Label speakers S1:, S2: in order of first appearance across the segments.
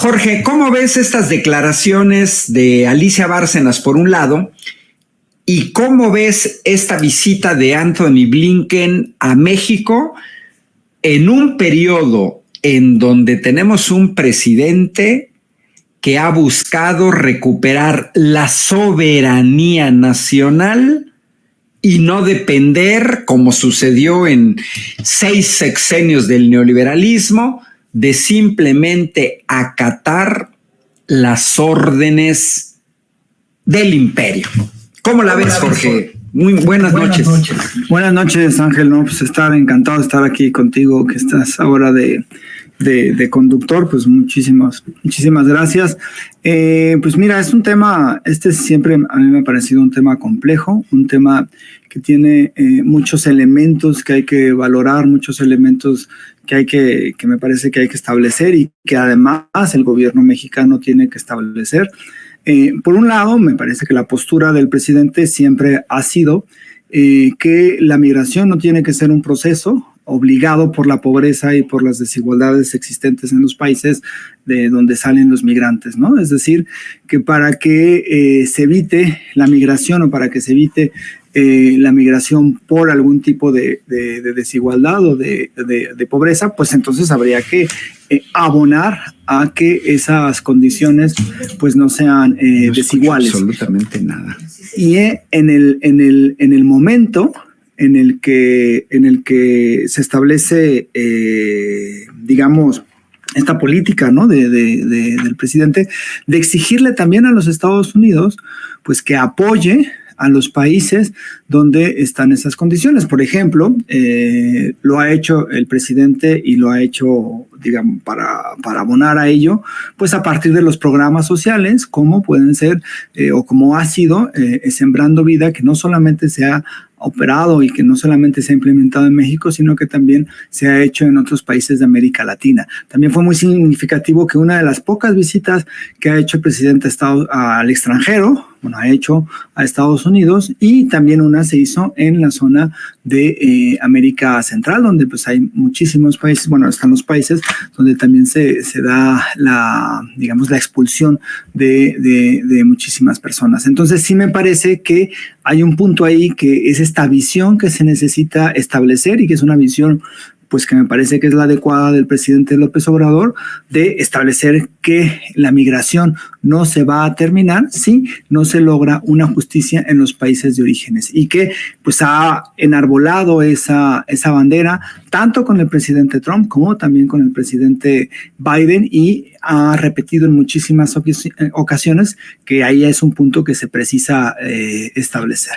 S1: Jorge, ¿cómo ves estas declaraciones de Alicia Bárcenas por un lado? ¿Y cómo ves esta visita de Anthony Blinken a México en un periodo en donde tenemos un presidente que ha buscado recuperar la soberanía nacional y no depender, como sucedió en 6 sexenios del neoliberalismo, de simplemente acatar las órdenes del imperio? ¿Cómo la ves, Jorge? Muy buenas noches.
S2: Buenas noches, Ángel. No, pues encantado de estar aquí contigo, que estás ahora de conductor. Pues muchísimas gracias. Pues mira, es un tema, siempre a mí me ha parecido un tema complejo, un tema que tiene muchos elementos que hay que valorar, muchos elementos que me parece que hay que establecer y que además el gobierno mexicano tiene que establecer. Por un lado, me parece que la postura del presidente siempre ha sido que la migración no tiene que ser un proceso obligado por la pobreza y por las desigualdades existentes en los países de donde salen los migrantes, ¿no? Es decir, que para que se evite la migración o para que se evite la migración por algún tipo de desigualdad o de pobreza, pues entonces habría que abonar a que esas condiciones pues no sean desiguales.
S1: Absolutamente nada.
S2: Y en el momento en el que se establece, digamos, esta política, ¿no? del presidente, de exigirle también a los Estados Unidos, pues que apoye a los países donde están esas condiciones. Por ejemplo, lo ha hecho el presidente y lo ha hecho, digamos, para abonar a ello, pues a partir de los programas sociales, como pueden ser, o como ha sido Sembrando Vida, que no solamente se ha operado y que no solamente se ha implementado en México, sino que también se ha hecho en otros países de América Latina. También fue muy significativo que una de las pocas visitas que ha hecho el presidente al extranjero, ha hecho a Estados Unidos, y también una se hizo en la zona de América Central, donde pues hay muchísimos países, están los países donde también se da la expulsión de muchísimas personas. Entonces sí me parece que hay un punto ahí que es esta visión que se necesita establecer y que es una visión pues que me parece que es la adecuada del presidente López Obrador, de establecer que la migración no se va a terminar si no se logra una justicia en los países de orígenes, y que pues ha enarbolado esa bandera tanto con el presidente Trump como también con el presidente Biden, y ha repetido en muchísimas ocasiones que ahí es un punto que se precisa establecer.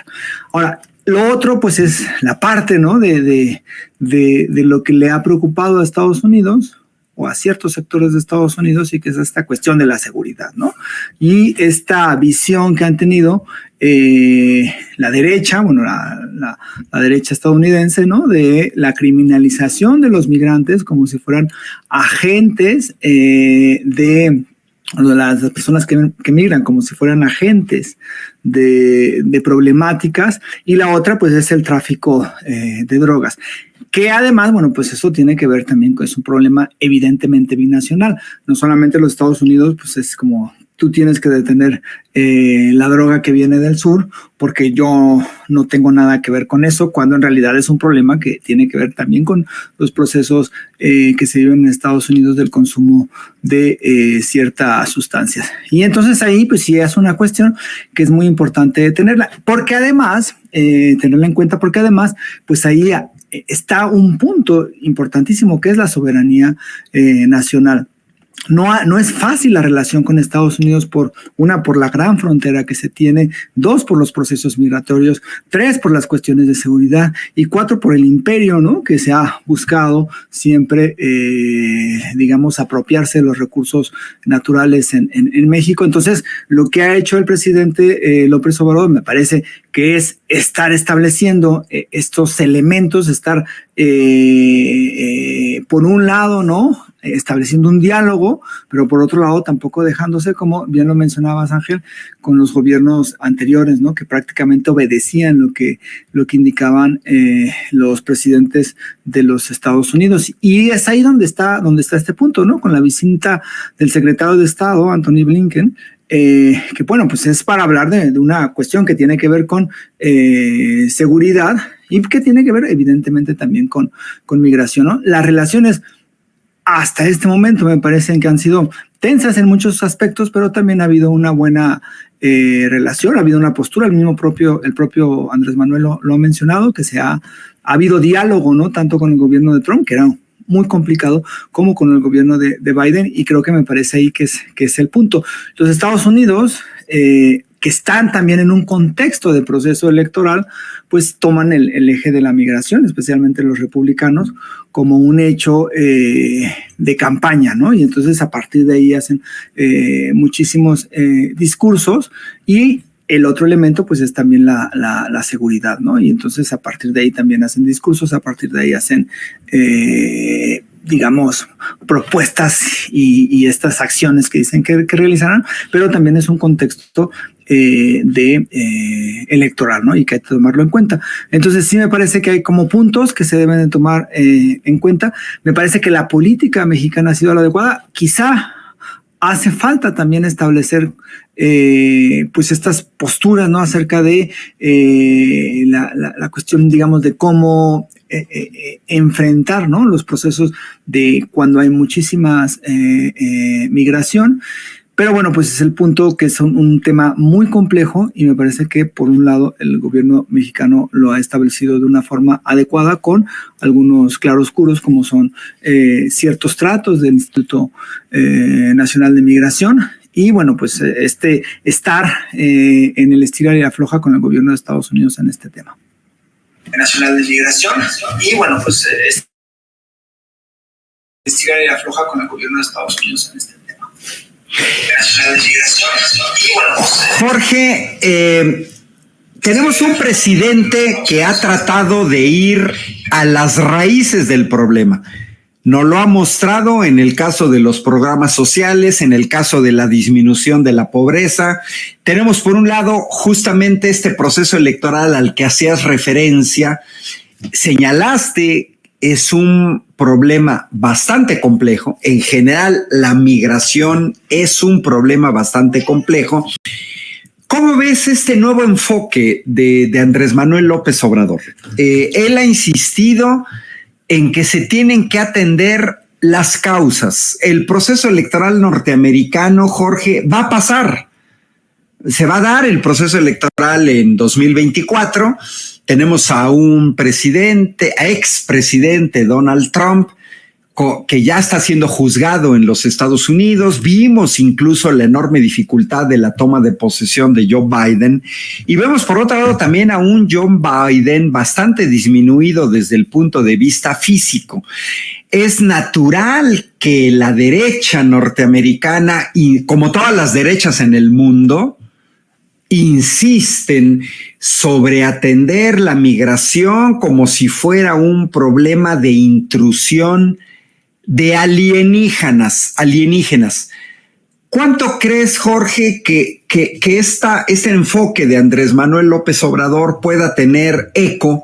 S2: Ahora, lo otro, pues, es la parte, ¿no? de lo que le ha preocupado a Estados Unidos o a ciertos sectores de Estados Unidos, y que es esta cuestión de la seguridad, ¿no? Y esta visión que han tenido la derecha, la derecha estadounidense, ¿no? De la criminalización de los migrantes como si fueran agentes de las personas que migran, como si fueran agentes de problemáticas, y la otra pues es el tráfico de drogas, que además, pues eso tiene que ver también con, es un problema evidentemente binacional. No solamente los Estados Unidos, pues es como tú tienes que detener la droga que viene del sur, porque yo no tengo nada que ver con eso, cuando en realidad es un problema que tiene que ver también con los procesos que se viven en Estados Unidos del consumo de ciertas sustancias. Y entonces ahí pues sí es una cuestión que es muy importante tenerla, porque además, tenerla en cuenta, porque además pues ahí está un punto importantísimo que es la soberanía nacional. No es fácil la relación con Estados Unidos, por la gran frontera que se tiene, 2, por los procesos migratorios, 3, por las cuestiones de seguridad, y 4, por el imperio, ¿no? Que se ha buscado siempre, apropiarse de los recursos naturales en México. Entonces, lo que ha hecho el presidente López Obrador me parece que es estar estableciendo estos elementos, estar, por un lado, ¿no? estableciendo un diálogo, pero por otro lado tampoco dejándose, como bien lo mencionabas, Ángel, con los gobiernos anteriores, ¿no? Que prácticamente obedecían lo que indicaban los presidentes de los Estados Unidos. Y es ahí donde está este punto, ¿no? Con la visita del secretario de Estado, Anthony Blinken, que bueno, pues es para hablar de una cuestión que tiene que ver con seguridad y que tiene que ver evidentemente también con migración, ¿no? Las relaciones hasta este momento me parecen que han sido tensas en muchos aspectos, pero también ha habido una buena relación, ha habido una postura, el propio Andrés Manuel lo ha mencionado, que ha habido diálogo, ¿no? Tanto con el gobierno de Trump, que era muy complicado, como con el gobierno de Biden, y creo que me parece ahí que es el punto. Los Estados Unidos, que están también en un contexto de proceso electoral, pues toman el eje de la migración, especialmente los republicanos, como un hecho de campaña, ¿no? Y entonces a partir de ahí hacen muchísimos discursos, y el otro elemento pues es también la seguridad, ¿no? Y entonces a partir de ahí también hacen discursos, a partir de ahí hacen digamos, propuestas y estas acciones que dicen que realizarán, pero también es un contexto electoral, ¿no? Y que hay que tomarlo en cuenta. Entonces sí me parece que hay como puntos que se deben de tomar en cuenta. Me parece que la política mexicana ha sido la adecuada. Quizá hace falta también establecer pues estas posturas, ¿no? Acerca de la cuestión, digamos, de cómo enfrentar, ¿no? Los procesos de cuando hay muchísimas migración. Pero bueno, pues es el punto, que es un tema muy complejo, y me parece que por un lado el gobierno mexicano lo ha establecido de una forma adecuada, con algunos claroscuros como son ciertos tratos del Instituto Nacional de Migración, y bueno, pues estar en el estirar y afloja con el gobierno de Estados Unidos en este tema. Nacional de Migración, y bueno, pues estirar y afloja con el gobierno de Estados Unidos en este tema.
S1: Jorge, tenemos un presidente que ha tratado de ir a las raíces del problema. Nos lo ha mostrado en el caso de los programas sociales, en el caso de la disminución de la pobreza. Tenemos por un lado justamente este proceso electoral al que hacías referencia. Señalaste, es un problema bastante complejo. En general, la migración es un problema bastante complejo. ¿Cómo ves este nuevo enfoque de Andrés Manuel López Obrador? Él ha insistido en que se tienen que atender las causas. El proceso electoral norteamericano, Jorge, va a pasar. Se va a dar el proceso electoral en 2024. Tenemos a un expresidente Donald Trump, que ya está siendo juzgado en los Estados Unidos. Vimos incluso la enorme dificultad de la toma de posesión de Joe Biden, y vemos por otro lado también a un Joe Biden bastante disminuido desde el punto de vista físico. Es natural que la derecha norteamericana, y como todas las derechas en el mundo, insisten sobre atender la migración como si fuera un problema de intrusión de alienígenas. ¿Cuánto crees, Jorge, que este enfoque de Andrés Manuel López Obrador pueda tener eco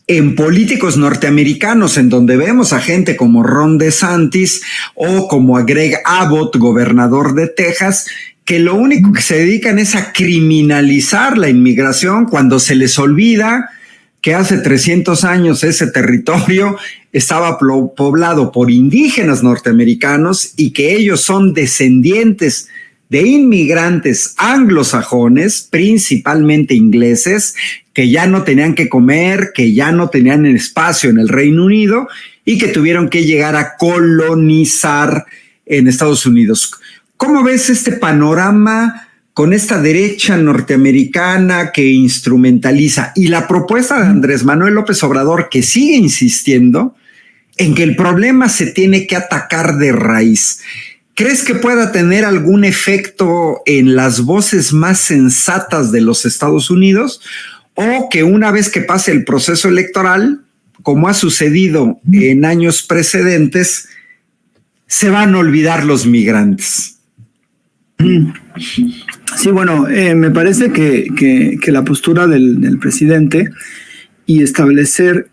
S1: en políticos norteamericanos, en donde vemos a gente como Ron DeSantis o como a Greg Abbott, gobernador de Texas, que lo único que se dedican es a criminalizar la inmigración, cuando se les olvida que hace 300 años ese territorio estaba poblado por indígenas norteamericanos, y que ellos son descendientes de inmigrantes anglosajones, principalmente ingleses, que ya no tenían que comer, que ya no tenían espacio en el Reino Unido, y que tuvieron que llegar a colonizar en Estados Unidos. ¿Cómo ves este panorama con esta derecha norteamericana que instrumentaliza, y la propuesta de Andrés Manuel López Obrador, que sigue insistiendo en que el problema se tiene que atacar de raíz? ¿Crees que pueda tener algún efecto en las voces más sensatas de los Estados Unidos, o que una vez que pase el proceso electoral, como ha sucedido en años precedentes, se van a olvidar los migrantes?
S2: Sí, bueno, me parece que la postura del presidente y establecer,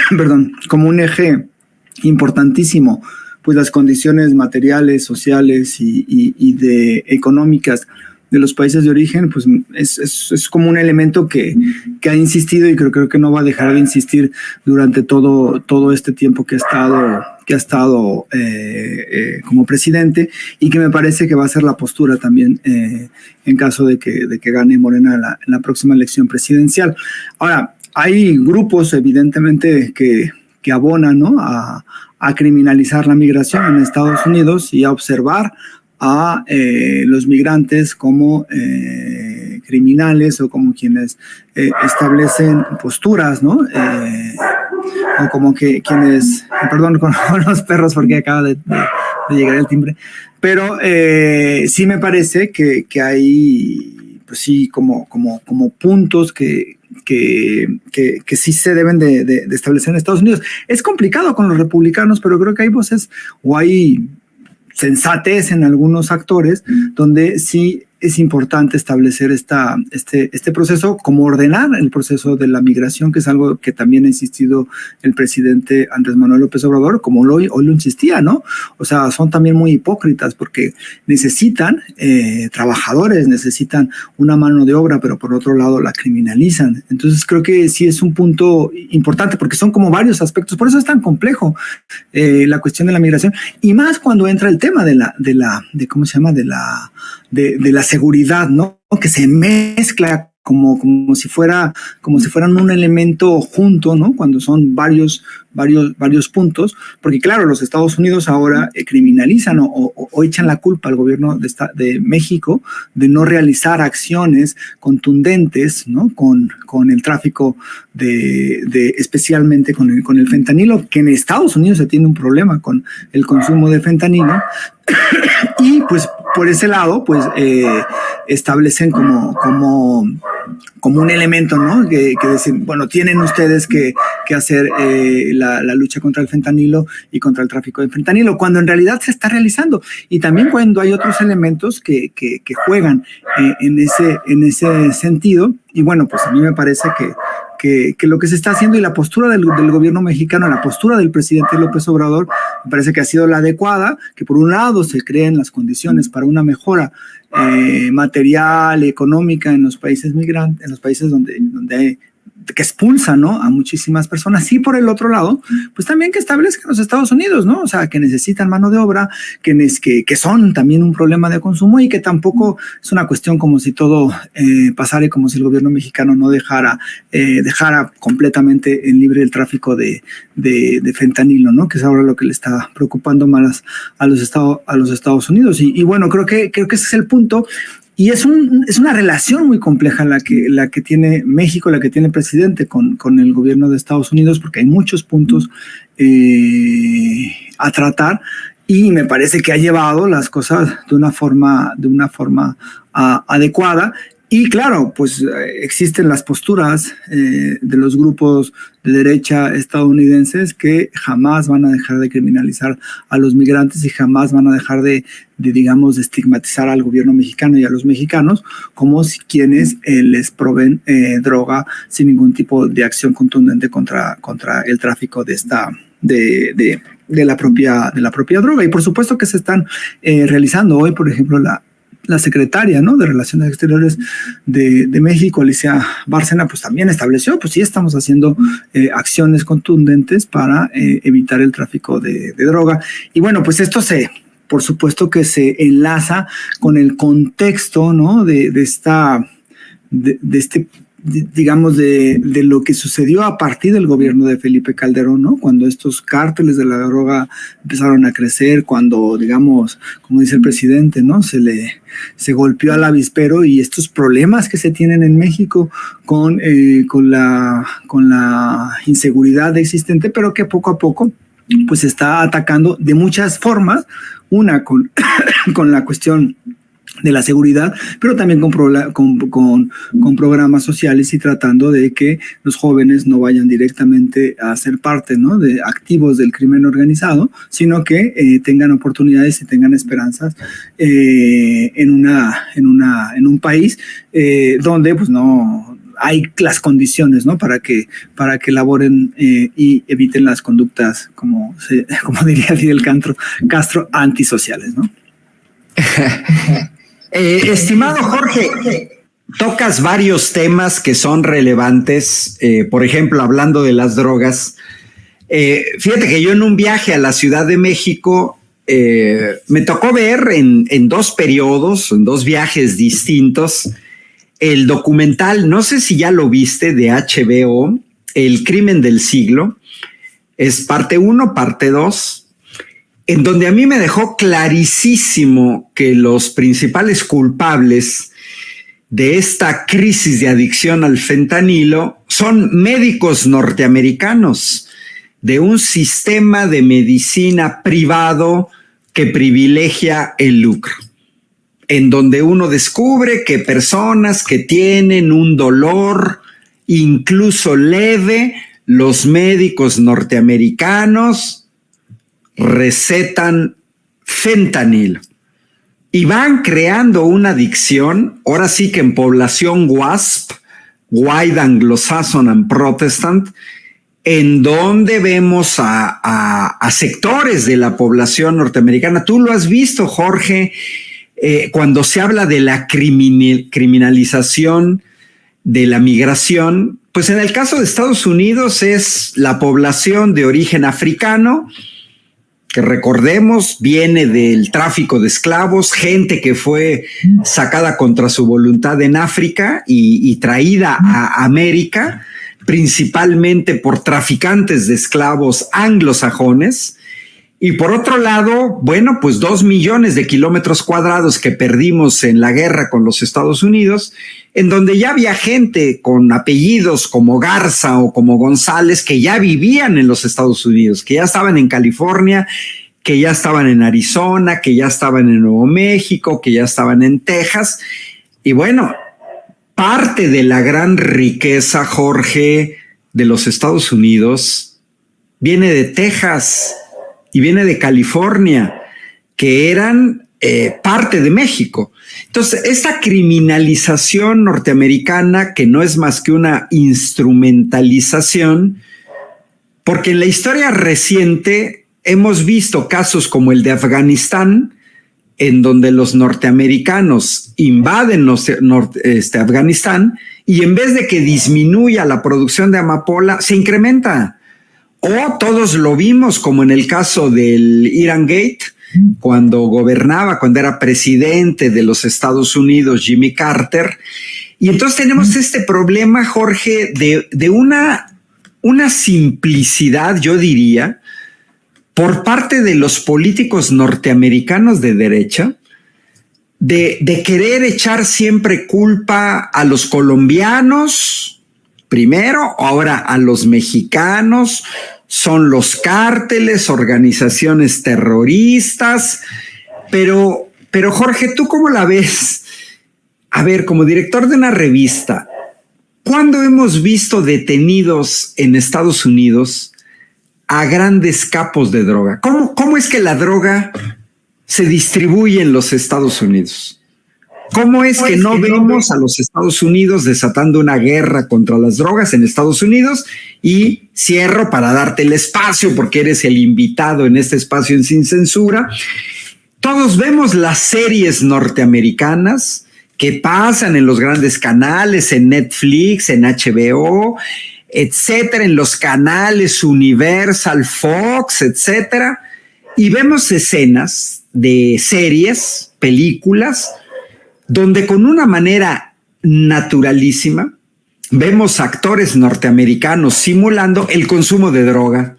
S2: perdón, como un eje importantísimo, pues las condiciones materiales, sociales y de económicas de los países de origen, pues es como un elemento que ha insistido y creo que no va a dejar de insistir durante todo este tiempo que ha estado como presidente, y que me parece que va a ser la postura también en caso de que gane Morena en la próxima elección presidencial. Ahora, hay grupos evidentemente que abonan, ¿no?, a criminalizar la migración en Estados Unidos y a observar a los migrantes como criminales o como quienes establecen posturas, ¿no? O como que quienes, perdón con los perros porque acaba de llegar el timbre, pero sí me parece que hay, pues sí, como puntos que sí se deben de establecer en Estados Unidos. Es complicado con los republicanos, pero creo que hay voces o hay sensatez en algunos actores donde sí es importante establecer este proceso, como ordenar el proceso de la migración, que es algo que también ha insistido el presidente Andrés Manuel López Obrador, como hoy lo insistía, ¿no? O sea, son también muy hipócritas porque necesitan trabajadores, necesitan una mano de obra, pero por otro lado la criminalizan. Entonces creo que sí es un punto importante porque son como varios aspectos, por eso es tan complejo la cuestión de la migración, y más cuando entra el tema de ¿cómo se llama? De la seguridad, ¿no? Que se mezcla como si fueran un elemento junto, ¿no? Cuando son varios puntos, porque claro, los Estados Unidos ahora criminalizan o echan la culpa al gobierno de México de no realizar acciones contundentes, ¿no?, con el tráfico especialmente con el fentanilo, que en Estados Unidos se tiene un problema con el consumo de fentanilo. Y pues por ese lado, pues establecen como un elemento, ¿no?, que decir, bueno, tienen ustedes que hacer la lucha contra el fentanilo y contra el tráfico de fentanilo, cuando en realidad se está realizando. Y también cuando hay otros elementos que juegan en ese sentido. Y bueno, pues a mí me parece que lo que se está haciendo y la postura del gobierno mexicano, la postura del presidente López Obrador, me parece que ha sido la adecuada, que por un lado se creen las condiciones para una mejora material, económica en los países migrantes, en los países donde que expulsan, ¿no?, a muchísimas personas, y por el otro lado, pues también que establezcan los Estados Unidos, ¿no? O sea, que necesitan mano de obra, que son también un problema de consumo, y que tampoco es una cuestión como si todo pasara y como si el gobierno mexicano no dejara completamente en libre el tráfico de fentanilo, ¿no?, que es ahora lo que le está preocupando más a los Estados Unidos. Y bueno, creo que ese es el punto. Y es una relación muy compleja la que tiene México, la que tiene el presidente con el gobierno de Estados Unidos, porque hay muchos puntos a tratar, y me parece que ha llevado las cosas de una forma adecuada. Y claro, pues existen las posturas de los grupos de derecha estadounidenses que jamás van a dejar de criminalizar a los migrantes y jamás van a dejar de estigmatizar al gobierno mexicano y a los mexicanos como quienes les proveen droga sin ningún tipo de acción contundente contra el tráfico de la propia droga. Y por supuesto que se están realizando hoy, por ejemplo, la secretaria, ¿no?, de Relaciones Exteriores de México, Alicia Bárcena, pues también estableció, pues sí estamos haciendo acciones contundentes para evitar el tráfico de droga. Y bueno, pues esto por supuesto que se enlaza con el contexto, ¿no?, de lo que sucedió a partir del gobierno de Felipe Calderón, ¿no?, cuando estos cárteles de la droga empezaron a crecer, cuando, digamos, como dice el presidente, ¿no?, se golpeó al avispero, y estos problemas que se tienen en México con la inseguridad existente, pero que poco a poco pues se está atacando de muchas formas, una con la cuestión de la seguridad, pero también con programas sociales y tratando de que los jóvenes no vayan directamente a ser parte, ¿no?, de activos del crimen organizado, sino que tengan oportunidades y tengan esperanzas en un país donde pues no hay las condiciones, ¿no?, para que laboren y eviten las conductas, como diría Fidel Castro, antisociales, ¿no?
S1: Estimado Jorge, tocas varios temas que son relevantes, por ejemplo, hablando de las drogas. Fíjate que yo en un viaje a la Ciudad de México me tocó ver en dos periodos, en dos viajes distintos, el documental, no sé si ya lo viste, de HBO, El crimen del siglo. Es parte 1, parte 2. En donde a mí me dejó clarísimo que los principales culpables de esta crisis de adicción al fentanilo son médicos norteamericanos de un sistema de medicina privado que privilegia el lucro, en donde uno descubre que personas que tienen un dolor incluso leve, los médicos norteamericanos recetan fentanilo y van creando una adicción, ahora sí que en población WASP, White Anglo-Saxon and Protestant, en donde vemos a sectores de la población norteamericana. Tú lo has visto, Jorge, cuando se habla de la criminalización de la migración, pues en el caso de Estados Unidos es la población de origen africano, que recordemos viene del tráfico de esclavos, gente que fue sacada contra su voluntad en África y traída a América, principalmente por traficantes de esclavos anglosajones. Y por otro lado, bueno, pues 2 millones de kilómetros cuadrados que perdimos en la guerra con los Estados Unidos, en donde ya había gente con apellidos como Garza o como González que ya vivían en los Estados Unidos, que ya estaban en California, que ya estaban en Arizona, que ya estaban en Nuevo México, que ya estaban en Texas. Y bueno, parte de la gran riqueza, Jorge, de los Estados Unidos viene de Texas y viene de California, que eran parte de México. Entonces, esta criminalización norteamericana, que no es más que una instrumentalización, porque en la historia reciente hemos visto casos como el de Afganistán, en donde los norteamericanos invaden Afganistán y en vez de que disminuya la producción de amapola, se incrementa. O todos lo vimos como en el caso del Iran Gate, cuando era presidente de los Estados Unidos, Jimmy Carter. Y entonces tenemos este problema, Jorge, de una simplicidad, yo diría, por parte de los políticos norteamericanos de derecha, de querer echar siempre culpa a los colombianos, primero, ahora a los mexicanos, son los cárteles, organizaciones terroristas, pero Jorge, ¿tú cómo la ves? A ver, como director de una revista, ¿cuándo hemos visto detenidos en Estados Unidos a grandes capos de droga? ¿Cómo es que la droga se distribuye en los Estados Unidos? ¿Cómo es que no vemos a los Estados Unidos desatando una guerra contra las drogas en Estados Unidos? Y cierro para darte el espacio, porque eres el invitado en este espacio en Sin Censura. Todos vemos las series norteamericanas que pasan en los grandes canales, en Netflix, en HBO, etcétera, en los canales Universal, Fox, etcétera, y vemos escenas de series, películas, donde con una manera naturalísima vemos actores norteamericanos simulando el consumo de droga,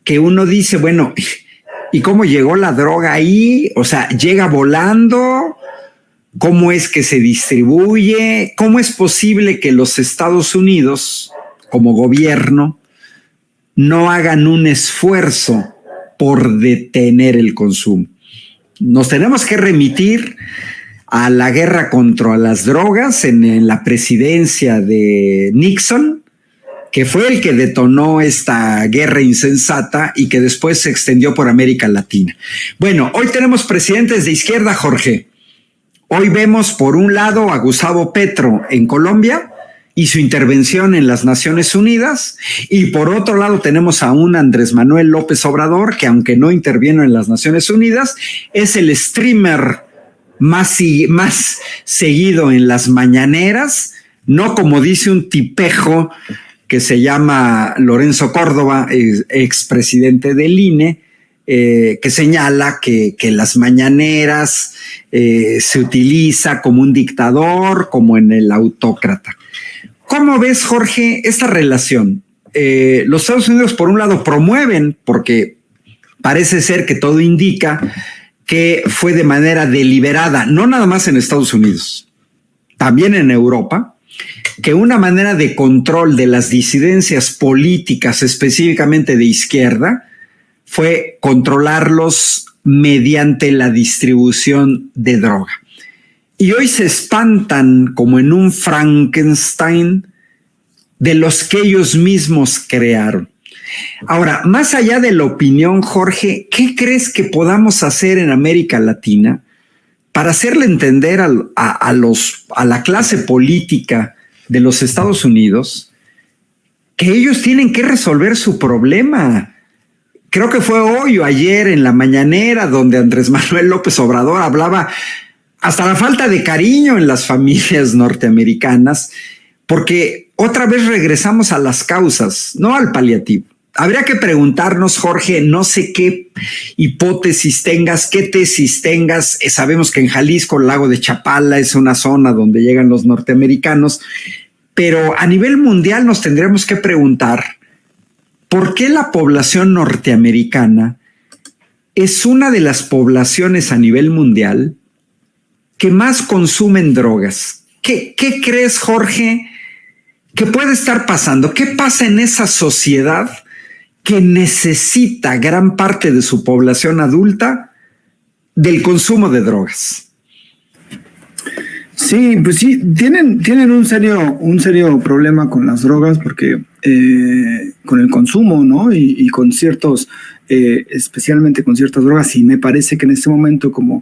S1: que uno dice, bueno, ¿y cómo llegó la droga ahí? O sea, ¿llega volando? ¿Cómo es que se distribuye? ¿Cómo es posible que los Estados Unidos, como gobierno, no hagan un esfuerzo por detener el consumo? Nos tenemos que remitir a la guerra contra las drogas en la presidencia de Nixon, que fue el que detonó esta guerra insensata y que después se extendió por América Latina. Bueno, hoy tenemos presidentes de izquierda, Jorge. Hoy vemos por un lado a Gustavo Petro en Colombia y su intervención en las Naciones Unidas, y por otro lado tenemos a un Andrés Manuel López Obrador que, aunque no intervino en las Naciones Unidas, es el streamer más seguido en las mañaneras, no como dice un tipejo que se llama Lorenzo Córdoba, expresidente del INE, que señala que las mañaneras se utiliza como un dictador, como en el autócrata. ¿Cómo ves, Jorge, esta relación? Los Estados Unidos, por un lado, promueven, porque parece ser que todo indica que fue de manera deliberada, no nada más en Estados Unidos, también en Europa, que una manera de control de las disidencias políticas, específicamente de izquierda, fue controlarlos mediante la distribución de droga. Y hoy se espantan como en un Frankenstein de los que ellos mismos crearon. Ahora, más allá de la opinión, Jorge, ¿qué crees que podamos hacer en América Latina para hacerle entender a la clase política de los Estados Unidos que ellos tienen que resolver su problema? Creo que fue hoy o ayer en la mañanera donde Andrés Manuel López Obrador hablaba hasta la falta de cariño en las familias norteamericanas, porque otra vez regresamos a las causas, no al paliativo. Habría que preguntarnos, Jorge, no sé qué hipótesis tengas, qué tesis tengas. Sabemos que en Jalisco el lago de Chapala es una zona donde llegan los norteamericanos, pero a nivel mundial nos tendremos que preguntar por qué la población norteamericana es una de las poblaciones a nivel mundial que más consumen drogas. ¿Qué crees, Jorge, que puede estar pasando? ¿Qué pasa en esa sociedad que necesita gran parte de su población adulta del consumo de drogas?
S2: Sí, pues sí, tienen un serio problema con las drogas porque con el consumo, ¿no? Y con ciertos, especialmente con ciertas drogas, y me parece que en este momento, como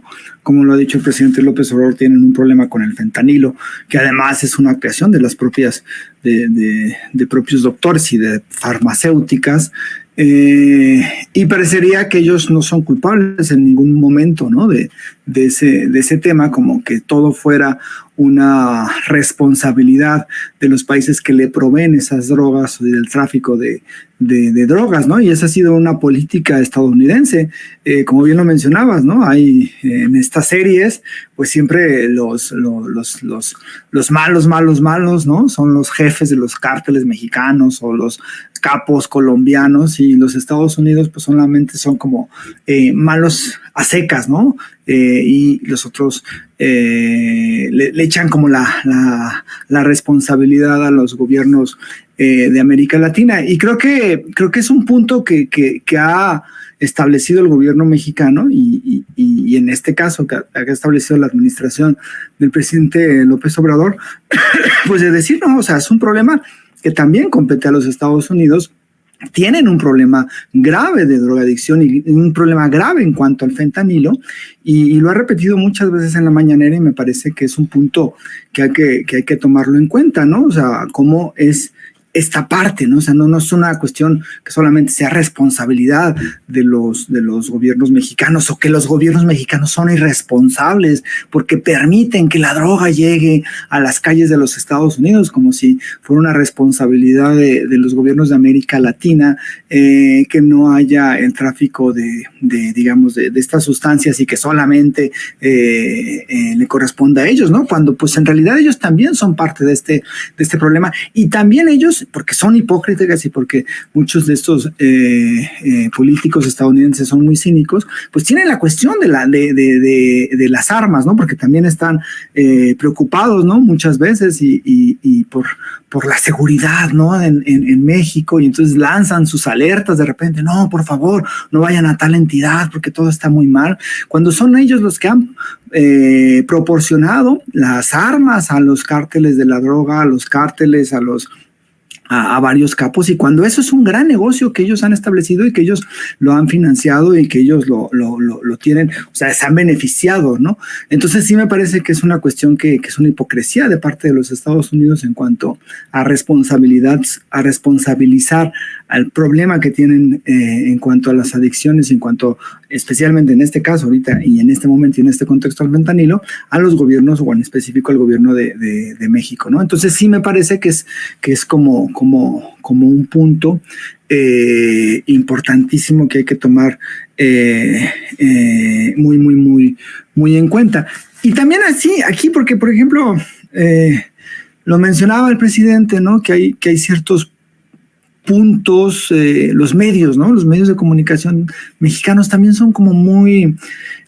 S2: lo ha dicho el presidente López Obrador, tienen un problema con el fentanilo, que además es una creación de las propias, de propios doctores y de farmacéuticas. Y parecería que ellos no son culpables en ningún momento, ¿no? de ese tema, como que todo fuera una responsabilidad de los países que le proveen esas drogas y del tráfico de drogas, ¿no? Y esa ha sido una política estadounidense, como bien lo mencionabas, ¿no? Hay en estas series, pues siempre los malos, ¿no? Son los jefes de los cárteles mexicanos o los capos colombianos, y los Estados Unidos pues solamente son como malos a secas, ¿no? Y los otros le echan como la responsabilidad a los gobiernos de América Latina. Y creo que es un punto que ha establecido el gobierno mexicano y en este caso que ha establecido la administración del presidente López Obrador, pues de decir, no, o sea, es un problema que también compete a los Estados Unidos. Tienen un problema grave de drogadicción y un problema grave en cuanto al fentanilo, y lo ha repetido muchas veces en la mañanera, y me parece que es un punto que hay que tomarlo en cuenta, ¿no? O sea, cómo es esta parte, ¿no? O sea, no es una cuestión que solamente sea responsabilidad de los gobiernos mexicanos, o que los gobiernos mexicanos son irresponsables porque permiten que la droga llegue a las calles de los Estados Unidos, como si fuera una responsabilidad de los gobiernos de América Latina, que no haya el tráfico de estas sustancias y que solamente le corresponda a ellos, ¿no? Cuando pues en realidad ellos también son parte de este problema, y también ellos porque son hipócritas y porque muchos de estos políticos estadounidenses son muy cínicos, pues tienen la cuestión de las armas, ¿no? Porque también están preocupados, ¿no? Muchas veces y por la seguridad, ¿no? En México, y entonces lanzan sus alertas de repente, no, por favor, no vayan a tal entidad porque todo está muy mal, cuando son ellos los que han proporcionado las armas a los cárteles de la droga, a los cárteles, a varios capos, y cuando eso es un gran negocio que ellos han establecido y que ellos lo han financiado y que ellos lo tienen, o sea, se han beneficiado, ¿no? Entonces sí me parece que es una cuestión que es una hipocresía de parte de los Estados Unidos en cuanto a responsabilizar al problema que tienen en cuanto a las adicciones, en cuanto, especialmente en este caso ahorita y en este momento y en este contexto al fentanilo, a los gobiernos o en específico al gobierno de México, ¿no? Entonces sí me parece que es como un punto importantísimo que hay que tomar muy en cuenta. Y también así, aquí, porque por ejemplo, lo mencionaba el presidente, ¿no? Que hay ciertos puntos, los medios, ¿no? Los medios de comunicación mexicanos también son como muy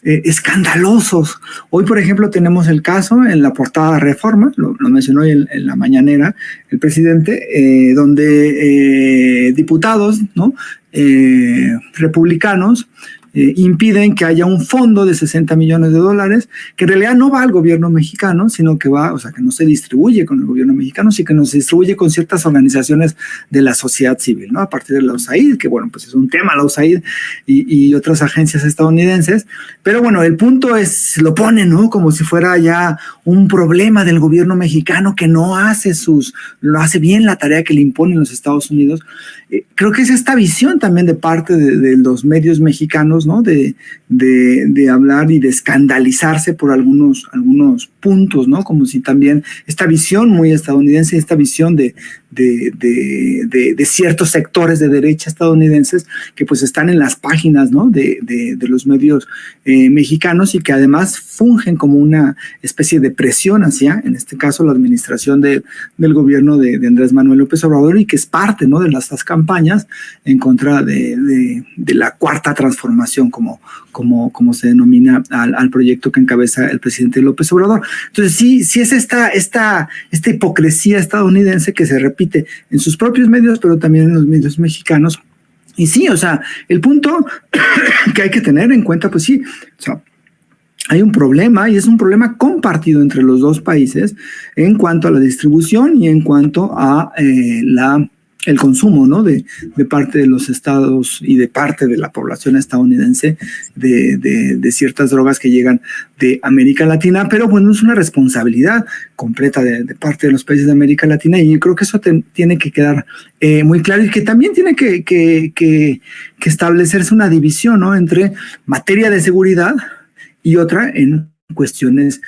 S2: escandalosos. Hoy, por ejemplo, tenemos el caso en la portada de Reforma, lo mencionó hoy en la mañanera el presidente, donde diputados, ¿no? Republicanos impiden que haya un fondo de $60 millones, que en realidad no va al gobierno mexicano, sino que va, o sea, que no se distribuye con el gobierno mexicano, sino que no se distribuye con ciertas organizaciones de la sociedad civil, ¿no? A partir de la USAID, que bueno, pues es un tema la USAID y otras agencias estadounidenses, pero bueno, el punto es, lo ponen, ¿no? Como si fuera ya un problema del gobierno mexicano que no hace bien la tarea que le imponen los Estados Unidos. Creo que es esta visión también de parte de los medios mexicanos, ¿no? De hablar y de escandalizarse por algunos puntos, ¿no? Como si también esta visión muy estadounidense, esta visión de ciertos sectores de derecha estadounidenses que pues están en las páginas, ¿no? de los medios mexicanos, y que además fungen como una especie de presión hacia, en este caso, la administración del gobierno de Andrés Manuel López Obrador, y que es parte, ¿no? de estas campañas en contra de la cuarta transformación, como se denomina al proyecto que encabeza el presidente López Obrador. Entonces sí es esta hipocresía estadounidense que se repite en sus propios medios, pero también en los medios mexicanos. Y sí, o sea, el punto que hay que tener en cuenta, pues sí, o sea, hay un problema, y es un problema compartido entre los dos países en cuanto a la distribución y en cuanto a el consumo, ¿no? de parte de los estados y de parte de la población estadounidense de ciertas drogas que llegan de América Latina, pero bueno, es una responsabilidad completa de parte de los países de América Latina, y yo creo que eso tiene que quedar muy claro, y que también tiene que establecerse una división, ¿no? entre materia de seguridad y otra en cuestiones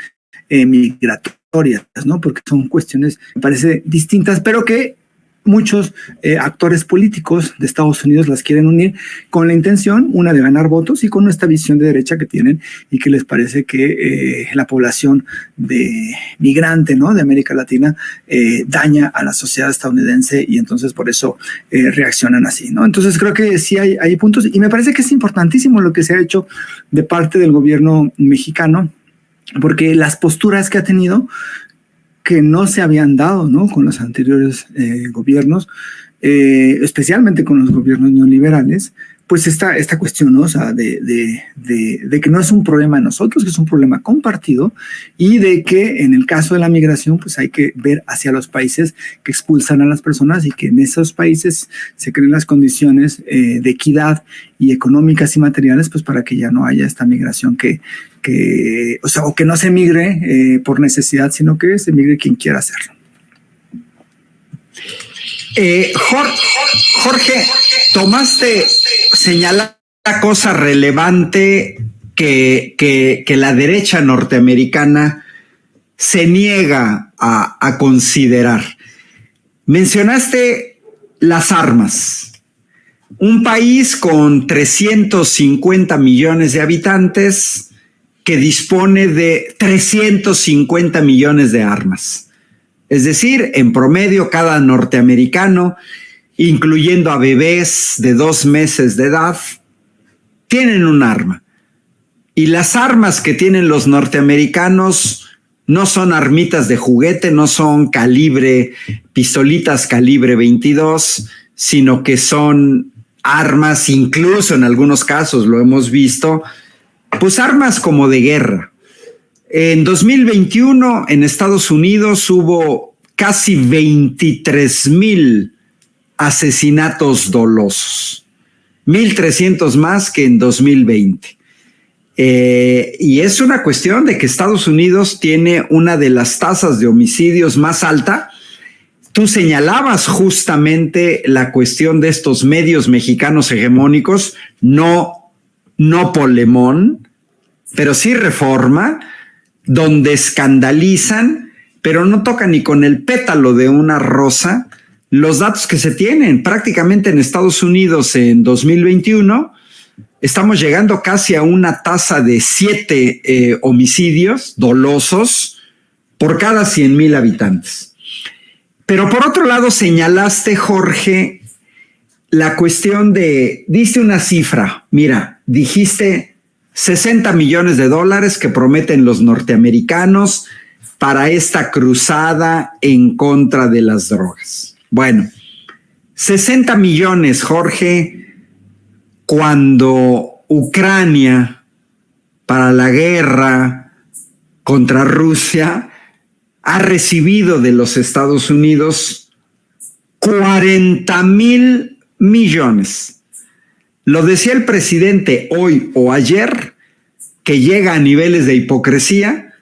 S2: migratorias, ¿no? Porque son cuestiones, me parece, distintas, pero que muchos actores políticos de Estados Unidos las quieren unir con la intención, una, de ganar votos, y con esta visión de derecha que tienen, y que les parece que la población de migrante, ¿no? de América Latina daña a la sociedad estadounidense, y entonces por eso reaccionan así, ¿no? Entonces creo que sí hay puntos, y me parece que es importantísimo lo que se ha hecho de parte del gobierno mexicano, porque las posturas que ha tenido, que no se habían dado, ¿no? con los anteriores gobiernos, especialmente con los gobiernos neoliberales, pues esta cuestión, ¿no? O sea, de que no es un problema de nosotros, que es un problema compartido, y de que en el caso de la migración, pues hay que ver hacia los países que expulsan a las personas, y que en esos países se creen las condiciones de equidad y económicas y materiales, pues para que ya no haya esta migración o sea, o que no se migre por necesidad, sino que se migre quien quiera hacerlo.
S1: Jorge, tomaste señalar una cosa relevante que la derecha norteamericana se niega a considerar. Mencionaste las armas. Un país con 350 millones de habitantes que dispone de 350 millones de armas. Es decir, en promedio cada norteamericano, incluyendo a bebés de 2 meses de edad, tienen un arma. Y las armas que tienen los norteamericanos no son armitas de juguete, no son pistolitas calibre 22, sino que son armas, incluso en algunos casos lo hemos visto, pues armas como de guerra. En 2021 en Estados Unidos hubo casi 23,000 asesinatos dolosos, 1,300 más que en 2020. Y es una cuestión de que Estados Unidos tiene una de las tasas de homicidios más alta. Tú señalabas justamente la cuestión de estos medios mexicanos hegemónicos, no Polemón, pero sí Reforma, donde escandalizan, pero no tocan ni con el pétalo de una rosa los datos que se tienen. Prácticamente en Estados Unidos en 2021 estamos llegando casi a una tasa de 7 homicidios dolosos por cada 100,000 habitantes. Pero por otro lado señalaste, Jorge, la cuestión diste una cifra, mira, dijiste $60 millones que prometen los norteamericanos para esta cruzada en contra de las drogas. Bueno, 60 millones, Jorge, cuando Ucrania, para la guerra contra Rusia, ha recibido de los Estados Unidos 40,000 millones. Lo decía el presidente hoy o ayer, que llega a niveles de hipocresía,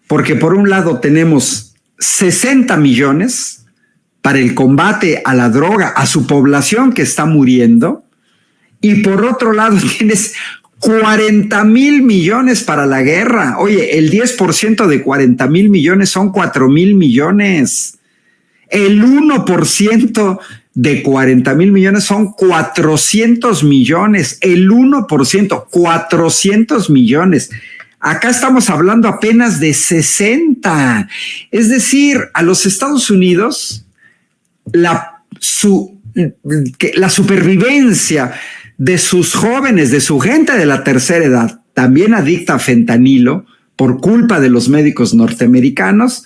S1: porque por un lado tenemos 60 millones para el combate a la droga, a su población que está muriendo, y por otro lado tienes 40,000 millones para la guerra. Oye, el 10% de 40,000 millones son 4,000 millones. El 1% de 40,000 millones son 400 millones. El 1%, 400 millones. Acá estamos hablando apenas de 60. Es decir, a los Estados Unidos, la supervivencia de sus jóvenes, de su gente de la tercera edad, también adicta a fentanilo por culpa de los médicos norteamericanos,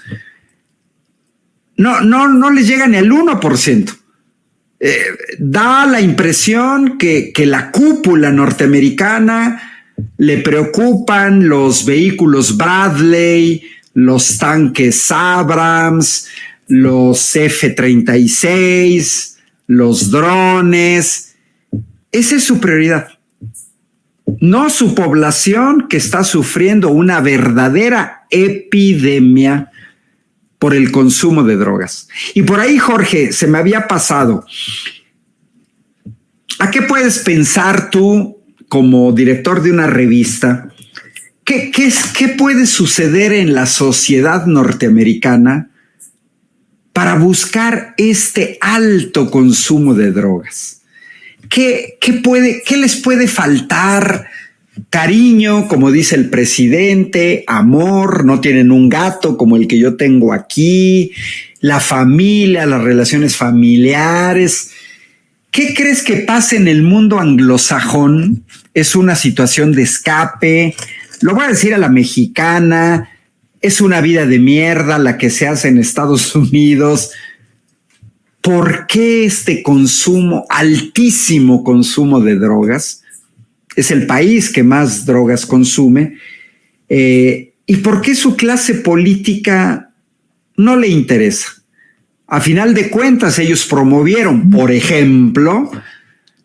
S1: no les llega ni al 1%. Da la impresión que la cúpula norteamericana le preocupan los vehículos Bradley, los tanques Abrams, los F-36, los drones. Esa es su prioridad, no su población, que está sufriendo una verdadera epidemia por el consumo de drogas. Y por ahí, Jorge, se me había pasado. ¿A qué puedes pensar tú como director de una revista? ¿Qué puede suceder en la sociedad norteamericana para buscar este alto consumo de drogas? ¿Qué les puede faltar? Cariño, como dice el presidente, amor, no tienen un gato como el que yo tengo aquí, la familia, las relaciones familiares. ¿Qué crees que pasa en el mundo anglosajón? Es una situación de escape, lo voy a decir a la mexicana, es una vida de mierda la que se hace en Estados Unidos. ¿Por qué este consumo, altísimo consumo de drogas? Es el país que más drogas consume. ¿Y por qué su clase política no le interesa? A final de cuentas, ellos promovieron, por ejemplo,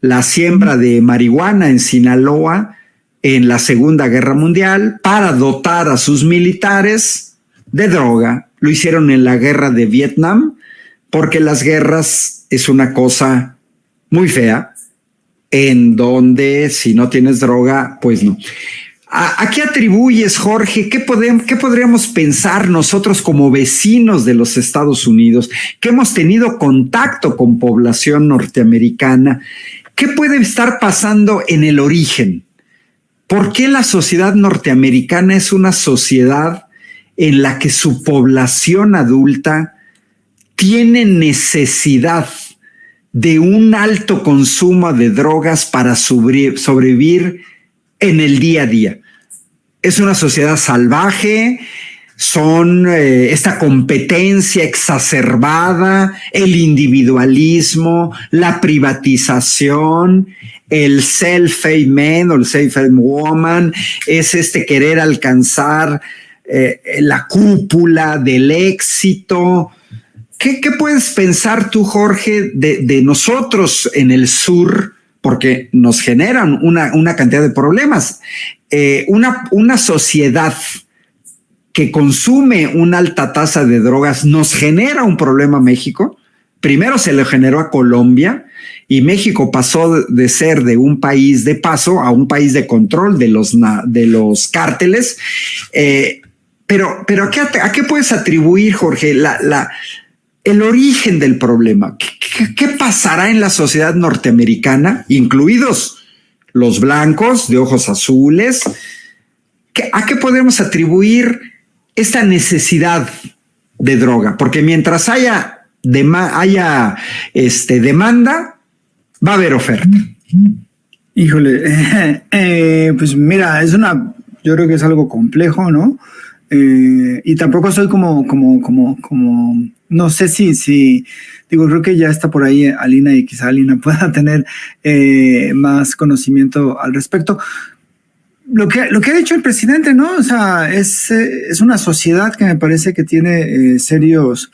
S1: la siembra de marihuana en Sinaloa en la Segunda Guerra Mundial para dotar a sus militares de droga. Lo hicieron en la guerra de Vietnam, porque las guerras es una cosa muy fea, en donde si no tienes droga, pues no. ¿A qué atribuyes, Jorge? ¿Qué podríamos pensar nosotros como vecinos de los Estados Unidos, que hemos tenido contacto con población norteamericana? ¿Qué puede estar pasando en el origen? ¿Por qué la sociedad norteamericana es una sociedad en la que su población adulta tiene necesidad de un alto consumo de drogas para sobrevivir en el día a día. Es una sociedad salvaje, son esta competencia exacerbada, el individualismo, la privatización, el self-made man o el self-made woman, es querer alcanzar la cúpula del éxito. ¿Qué puedes pensar tú, Jorge, de nosotros en el sur? Porque nos generan una cantidad de problemas. Una sociedad que consume una alta tasa de drogas nos genera un problema a México. Primero se le generó a Colombia y México pasó de ser de un país de paso a un país de control de los cárteles. Pero ¿a qué puedes atribuir, Jorge, el origen del problema? ¿Qué pasará en la sociedad norteamericana, incluidos los blancos de ojos azules? ¿A qué podemos atribuir esta necesidad de droga? Porque mientras haya demanda, va a haber oferta.
S2: Híjole, pues mira, yo creo que es algo complejo, ¿no? Y tampoco soy como, no sé si creo que ya está por ahí Alina y quizá Alina pueda tener más conocimiento al respecto. Lo que ha dicho el presidente, ¿no? O sea, es una sociedad que me parece que tiene serios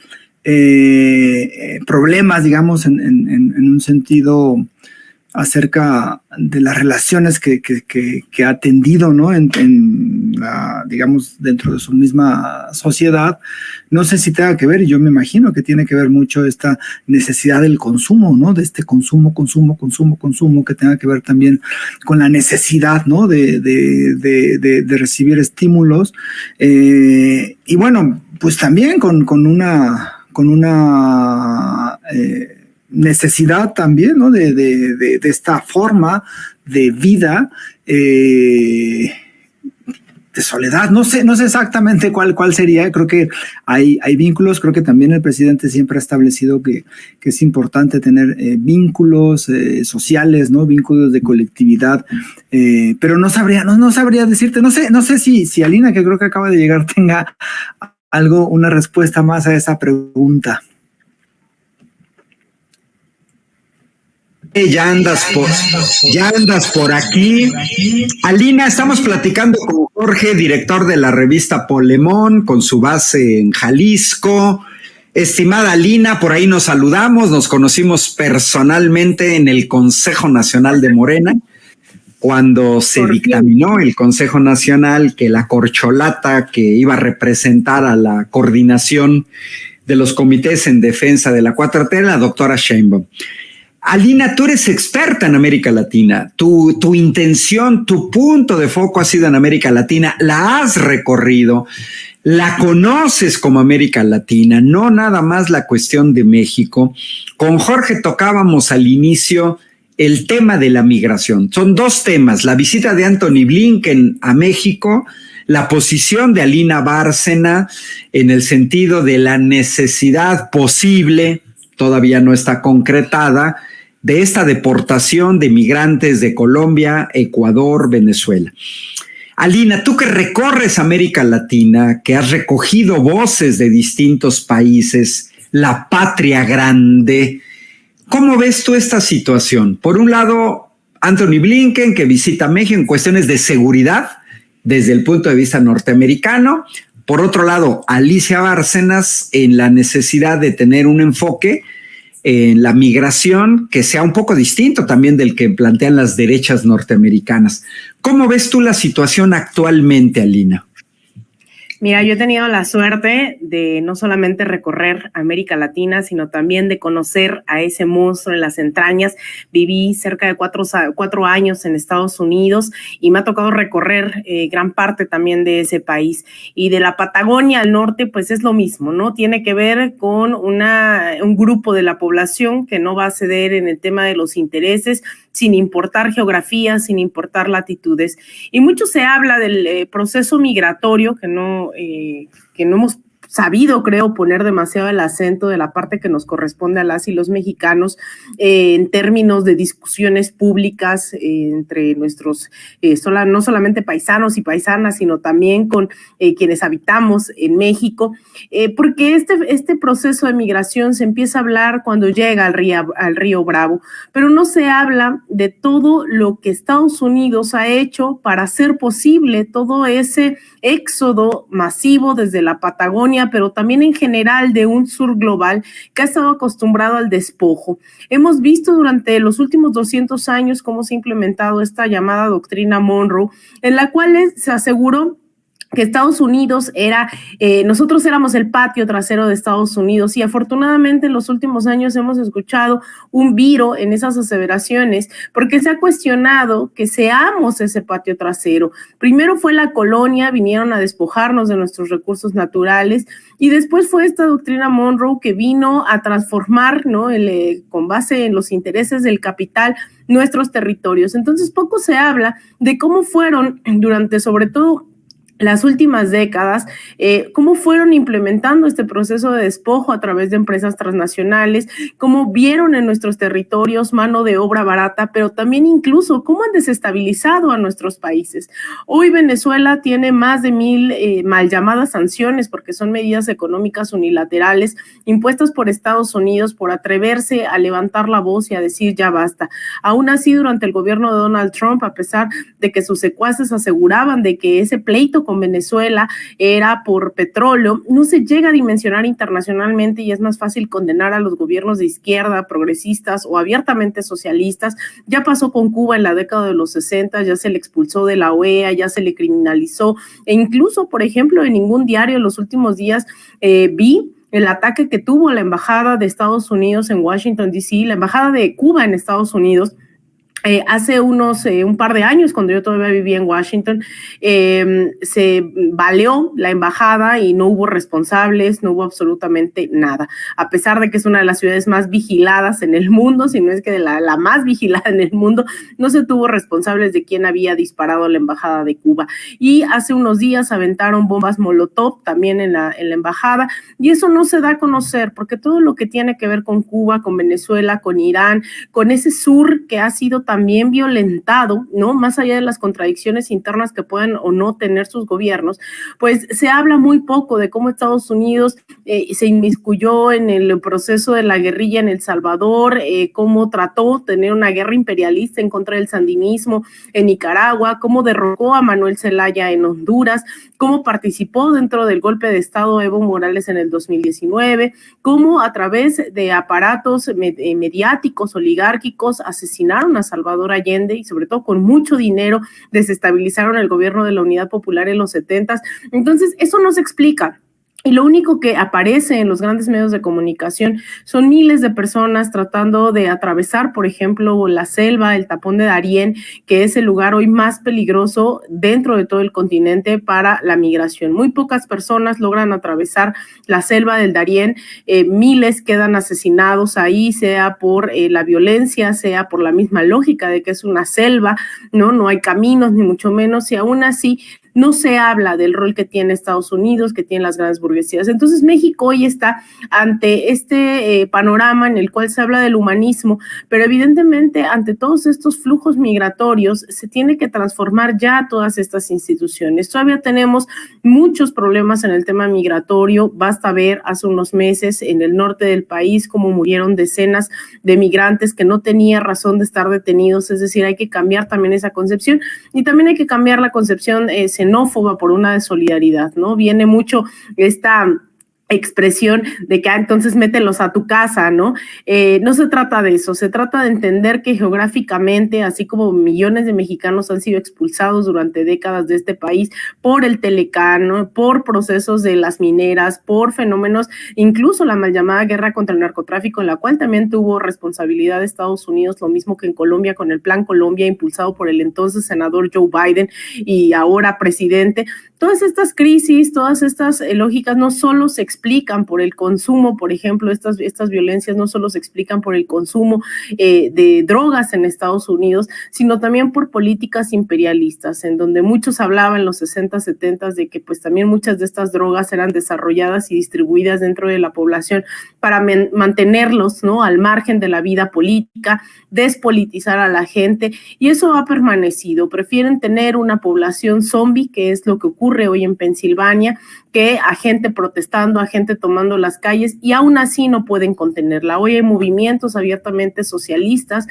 S2: problemas, digamos, en un sentido acerca de las relaciones que ha atendido, ¿no? Digamos, dentro de su misma sociedad. No sé si tenga que ver, y yo me imagino que tiene que ver mucho esta necesidad del consumo, ¿no? De este consumo, que tenga que ver también con la necesidad, ¿no? De recibir estímulos. Y bueno, pues también con una necesidad también, ¿no? de esta forma de vida de soledad. No sé exactamente cuál sería. Creo que hay vínculos. Creo que también el presidente siempre ha establecido que es importante tener vínculos sociales, ¿no? Vínculos de colectividad. Pero no sabría decirte. No sé si Alina, que creo que acaba de llegar, tenga una respuesta más a esa pregunta.
S1: Ya andas por aquí. Alina, estamos platicando con Jorge, director de la revista Polemón, con su base en Jalisco. Estimada Alina, por ahí nos saludamos, nos conocimos personalmente en el Consejo Nacional de Morena, cuando se dictaminó el Consejo Nacional que la corcholata que iba a representar a la coordinación de los comités en defensa de la 4T era la doctora Sheinbaum. Alina, tú eres experta en América Latina. Tu intención, tu punto de foco ha sido en América Latina. La has recorrido, la conoces como América Latina, no nada más la cuestión de México. Con Jorge tocábamos al inicio el tema de la migración. Son dos temas: la visita de Anthony Blinken a México, la posición de Alina Bárcena en el sentido de la necesidad posible, todavía no está concretada, de esta deportación de migrantes de Colombia, Ecuador, Venezuela. Alina, tú que recorres América Latina, que has recogido voces de distintos países, la patria grande, ¿cómo ves tú esta situación? Por un lado, Anthony Blinken, que visita México en cuestiones de seguridad desde el punto de vista norteamericano. Por otro lado, Alicia Bárcenas en la necesidad de tener un enfoque en la migración que sea un poco distinto también del que plantean las derechas norteamericanas. ¿Cómo ves tú la situación actualmente, Alina?
S3: Mira, yo he tenido la suerte de no solamente recorrer América Latina, sino también de conocer a ese monstruo en las entrañas. Viví cerca de 4 años en Estados Unidos y me ha tocado recorrer gran parte también de ese país. Y de la Patagonia al norte, pues es lo mismo, ¿no? Tiene que ver con un grupo de la población que no va a ceder en el tema de los intereses, sin importar geografía, sin importar latitudes. Y mucho se habla del proceso migratorio que no hemos sabido, creo, poner demasiado el acento de la parte que nos corresponde a las y los mexicanos en términos de discusiones públicas entre nuestros, no solamente paisanos y paisanas, sino también con quienes habitamos en México, porque este proceso de migración se empieza a hablar cuando llega al río Bravo, pero no se habla de todo lo que Estados Unidos ha hecho para hacer posible todo ese éxodo masivo desde la Patagonia, pero también en general de un sur global que ha estado acostumbrado al despojo. Hemos visto durante los últimos 200 años cómo se ha implementado esta llamada doctrina Monroe, en la cual se aseguró que Estados Unidos nosotros éramos el patio trasero de Estados Unidos, y afortunadamente en los últimos años hemos escuchado un viro en esas aseveraciones, porque se ha cuestionado que seamos ese patio trasero. Primero fue la colonia, vinieron a despojarnos de nuestros recursos naturales, y después fue esta doctrina Monroe que vino a transformar, ¿no? Con base en los intereses del capital, nuestros territorios. Entonces poco se habla de cómo fueron durante, sobre todo, las últimas décadas, cómo fueron implementando este proceso de despojo a través de empresas transnacionales, cómo vieron en nuestros territorios mano de obra barata, pero también incluso cómo han desestabilizado a nuestros países. Hoy Venezuela tiene más de 1,000 mal llamadas sanciones, porque son medidas económicas unilaterales impuestas por Estados Unidos por atreverse a levantar la voz y a decir ya basta. Aún así, durante el gobierno de Donald Trump, a pesar de que sus secuaces aseguraban de que ese pleito con Venezuela era por petróleo, no se llega a dimensionar internacionalmente, y es más fácil condenar a los gobiernos de izquierda, progresistas o abiertamente socialistas. Ya pasó con Cuba en la década de los 60, ya se le expulsó de la OEA, ya se le criminalizó, e incluso, por ejemplo, en ningún diario en los últimos días vi el ataque que tuvo la embajada de Estados Unidos en Washington, D.C., la embajada de Cuba en Estados Unidos. Hace un par de años, cuando yo todavía vivía en Washington, se baleó la embajada y no hubo responsables, no hubo absolutamente nada, a pesar de que es una de las ciudades más vigiladas en el mundo, si no es que de la más vigilada en el mundo. No se tuvo responsables de quién había disparado a la embajada de Cuba. Y hace unos días aventaron bombas Molotov también en la embajada, y eso no se da a conocer, porque todo lo que tiene que ver con Cuba, con Venezuela, con Irán, con ese sur que ha sido también violentado, ¿no? Más allá de las contradicciones internas que puedan o no tener sus gobiernos, pues se habla muy poco de cómo Estados Unidos se inmiscuyó en el proceso de la guerrilla en El Salvador, cómo trató de tener una guerra imperialista en contra del sandinismo en Nicaragua, cómo derrocó a Manuel Zelaya en Honduras, cómo participó dentro del golpe de Estado Evo Morales en el 2019, cómo a través de aparatos mediáticos, oligárquicos, asesinaron a Salvador Allende, y sobre todo con mucho dinero desestabilizaron el gobierno de la Unidad Popular en los 70s. Entonces, eso no se explica. Y lo único que aparece en los grandes medios de comunicación son miles de personas tratando de atravesar, por ejemplo, la selva, el tapón de Darién, que es el lugar hoy más peligroso dentro de todo el continente para la migración. Muy pocas personas logran atravesar la selva del Darién, miles quedan asesinados ahí, sea por la violencia, sea por la misma lógica de que es una selva, no hay caminos, ni mucho menos, y aún así no se habla del rol que tiene Estados Unidos, que tienen las grandes burguesías. Entonces México hoy está ante este panorama en el cual se habla del humanismo, pero evidentemente ante todos estos flujos migratorios se tiene que transformar ya todas estas instituciones. Todavía tenemos muchos problemas en el tema migratorio. Basta ver hace unos meses en el norte del país cómo murieron decenas de migrantes que no tenía razón de estar detenidos. Es decir, hay que cambiar también esa concepción, y también hay que cambiar la concepción xenófoba por una de solidaridad, ¿no? Viene mucho esta expresión de que entonces mételos a tu casa, ¿no? No se trata de eso, se trata de entender que geográficamente, así como millones de mexicanos han sido expulsados durante décadas de este país por el Telecán, ¿no? Por procesos de las mineras, por fenómenos, incluso la mal llamada guerra contra el narcotráfico, en la cual también tuvo responsabilidad de Estados Unidos, lo mismo que en Colombia con el Plan Colombia, impulsado por el entonces senador Joe Biden y ahora presidente. Todas estas crisis, todas estas lógicas no solo se explican explican por el consumo, por ejemplo, estas violencias no solo se explican por el consumo de drogas en Estados Unidos, sino también por políticas imperialistas, en donde muchos hablaban en los 60, 70 de que pues también muchas de estas drogas eran desarrolladas y distribuidas dentro de la población para mantenerlos, ¿no?, al margen de la vida política, despolitizar a la gente, y eso ha permanecido. Prefieren tener una población zombie, que es lo que ocurre hoy en Pensilvania, que a gente protestando, a gente tomando las calles, y aún así no pueden contenerla. Hoy hay movimientos abiertamente socialistas,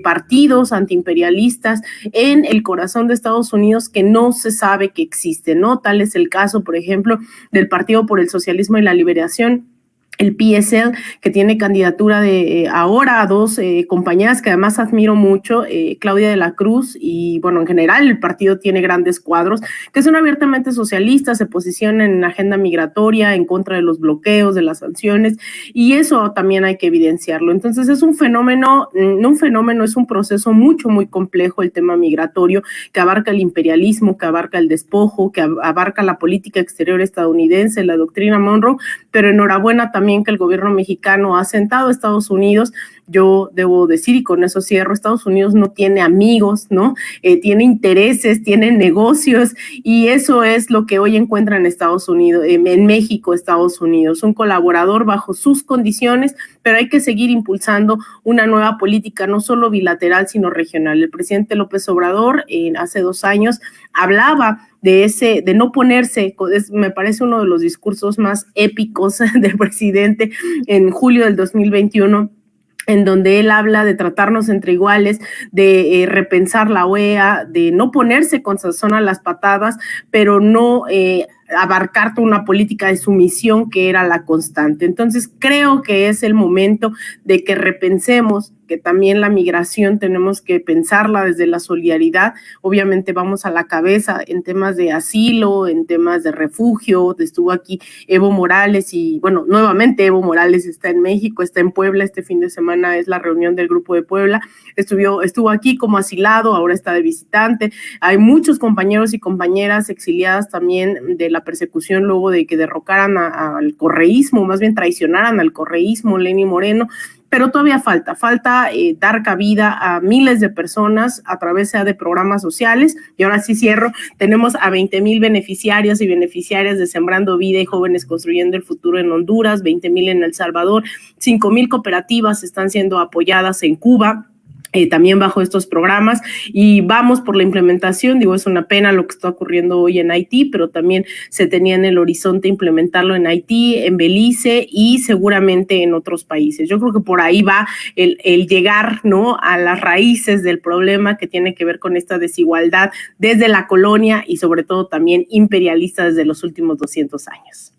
S3: partidos antiimperialistas en el corazón de Estados Unidos que no se sabe que existen, ¿no? Tal es el caso, por ejemplo, del Partido por el Socialismo y la Liberación, el PSL, que tiene candidatura de ahora a dos compañeras que además admiro mucho, Claudia de la Cruz, y bueno, en general el partido tiene grandes cuadros, que son abiertamente socialistas, se posicionan en agenda migratoria, en contra de los bloqueos, de las sanciones, y eso también hay que evidenciarlo. Entonces es un fenómeno, no un fenómeno, es un proceso mucho, muy complejo el tema migratorio, que abarca el imperialismo, que abarca el despojo, que abarca la política exterior estadounidense, la doctrina Monroe, pero enhorabuena también que el gobierno mexicano ha sentado a Estados Unidos. Yo debo decir, y con eso cierro, Estados Unidos no tiene amigos, ¿no? Tiene intereses, tiene negocios, y eso es lo que hoy encuentra en Estados Unidos, en México, Estados Unidos, un colaborador bajo sus condiciones, pero hay que seguir impulsando una nueva política, no solo bilateral, sino regional. El presidente López Obrador, hace 2 años, hablaba de no ponerse, me parece uno de los discursos más épicos del presidente en julio del 2021, en donde él habla de tratarnos entre iguales, de repensar la OEA, de no ponerse con sazón a las patadas, pero no abarcar toda una política de sumisión que era la constante. Entonces creo que es el momento de que repensemos que también la migración tenemos que pensarla desde la solidaridad. Obviamente vamos a la cabeza en temas de asilo, en temas de refugio. Estuvo aquí Evo Morales y bueno, nuevamente Evo Morales está en México, está en Puebla, este fin de semana es la reunión del Grupo de Puebla, estuvo aquí como asilado, ahora está de visitante. Hay muchos compañeros y compañeras exiliadas también de la persecución luego de que derrocaran al correísmo, más bien traicionaran al correísmo, Lenín Moreno, pero todavía falta dar cabida a miles de personas a través de programas sociales. Y ahora sí cierro, tenemos a 20,000 beneficiarios y beneficiarias de Sembrando Vida y Jóvenes Construyendo el Futuro en Honduras, 20,000 en El Salvador, 5,000 cooperativas están siendo apoyadas en Cuba, también bajo estos programas, y vamos por la implementación. Digo, es una pena lo que está ocurriendo hoy en Haití, pero también se tenía en el horizonte implementarlo en Haití, en Belice y seguramente en otros países. Yo creo que por ahí va el llegar, ¿no?, a las raíces del problema que tiene que ver con esta desigualdad desde la colonia y sobre todo también imperialista desde los últimos 200 años.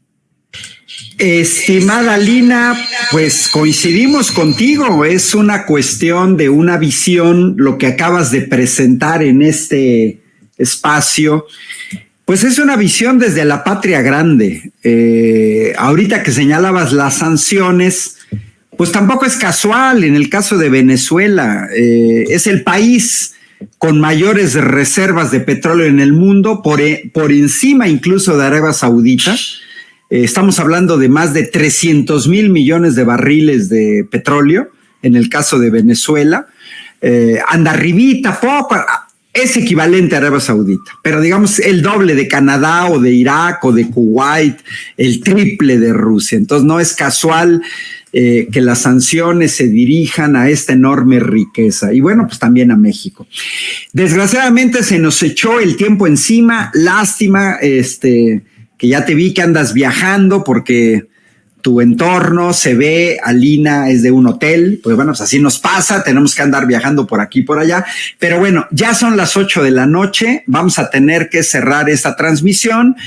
S1: Estimada Lina, pues coincidimos contigo, es una cuestión de una visión, lo que acabas de presentar en este espacio, pues es una visión desde la patria grande. Ahorita que señalabas las sanciones, pues tampoco es casual. En el caso de Venezuela, es el país con mayores reservas de petróleo en el mundo, por encima incluso de Arabia Saudita. Estamos hablando de más de 300,000 millones de barriles de petróleo en el caso de Venezuela. Anda arribita, poco, es equivalente a Arabia Saudita, pero digamos el doble de Canadá o de Irak o de Kuwait, el triple de Rusia. Entonces no es casual que las sanciones se dirijan a esta enorme riqueza y bueno, pues también a México. Desgraciadamente se nos echó el tiempo encima, lástima, que ya te vi que andas viajando porque tu entorno se ve, Alina es de un hotel, pues bueno, pues así nos pasa, tenemos que andar viajando por aquí y por allá, pero bueno, ya son las 8 de la noche, vamos a tener que cerrar esta transmisión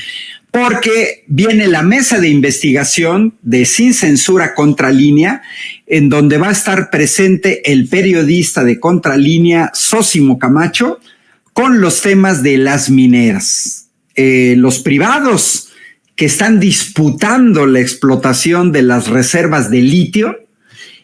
S1: porque viene la mesa de investigación de Sin Censura Contralínea, en donde va a estar presente el periodista de Contralínea, Zósimo Camacho, con los temas de las mineras. Los privados que están disputando la explotación de las reservas de litio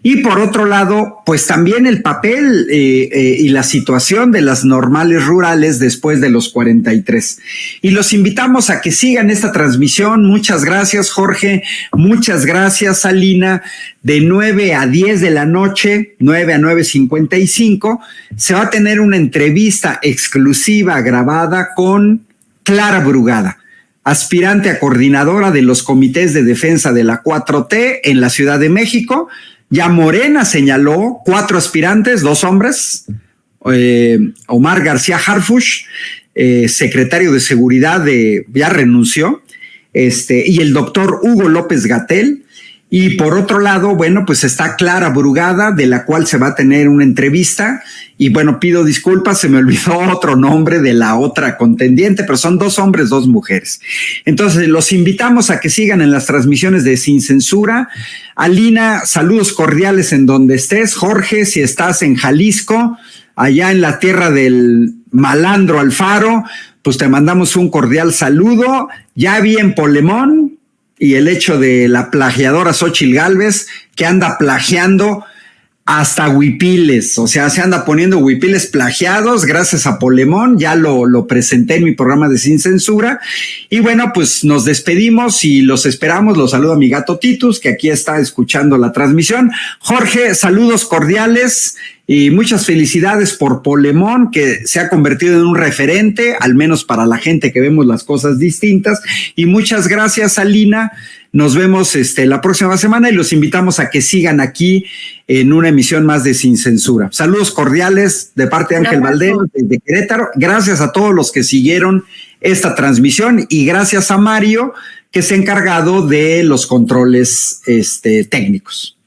S1: Y por otro lado, pues también el papel y la situación de las normales rurales después de los 43. Y los invitamos a que sigan esta transmisión. Muchas gracias, Jorge. Muchas gracias, Alina. De 9 a 10 de la noche, 9 a 9:55, se va a tener una entrevista exclusiva grabada con Clara Brugada, aspirante a coordinadora de los comités de defensa de la 4T en la Ciudad de México. Ya Morena señaló 4 aspirantes, 2 hombres, Omar García Harfuch, secretario de Seguridad, ya renunció, y el doctor Hugo López-Gatell. Y por otro lado, bueno, pues está Clara Brugada, de la cual se va a tener una entrevista. Y bueno, pido disculpas, se me olvidó otro nombre de la otra contendiente, pero son 2 hombres, 2 mujeres. Entonces, los invitamos a que sigan en las transmisiones de Sin Censura. Alina, saludos cordiales en donde estés. Jorge, si estás en Jalisco, allá en la tierra del malandro Alfaro, pues te mandamos un cordial saludo. Ya vi en Polemón y el hecho de la plagiadora Xóchitl Gálvez, que anda plagiando hasta huipiles, o sea, se anda poniendo huipiles plagiados gracias a Polemón. Ya lo presenté en mi programa de Sin Censura. Y bueno, pues nos despedimos y los esperamos. Los saluda mi gato Titus, que aquí está escuchando la transmisión. Jorge, saludos cordiales y muchas felicidades por Polemón, que se ha convertido en un referente, al menos para la gente que vemos las cosas distintas. Y muchas gracias, Alina. Nos vemos la próxima semana y los invitamos a que sigan aquí en una emisión más de Sin Censura. Saludos cordiales de parte de Ángel Valdés, de Querétaro. Gracias a todos los que siguieron esta transmisión y gracias a Mario, que se ha encargado de los controles técnicos.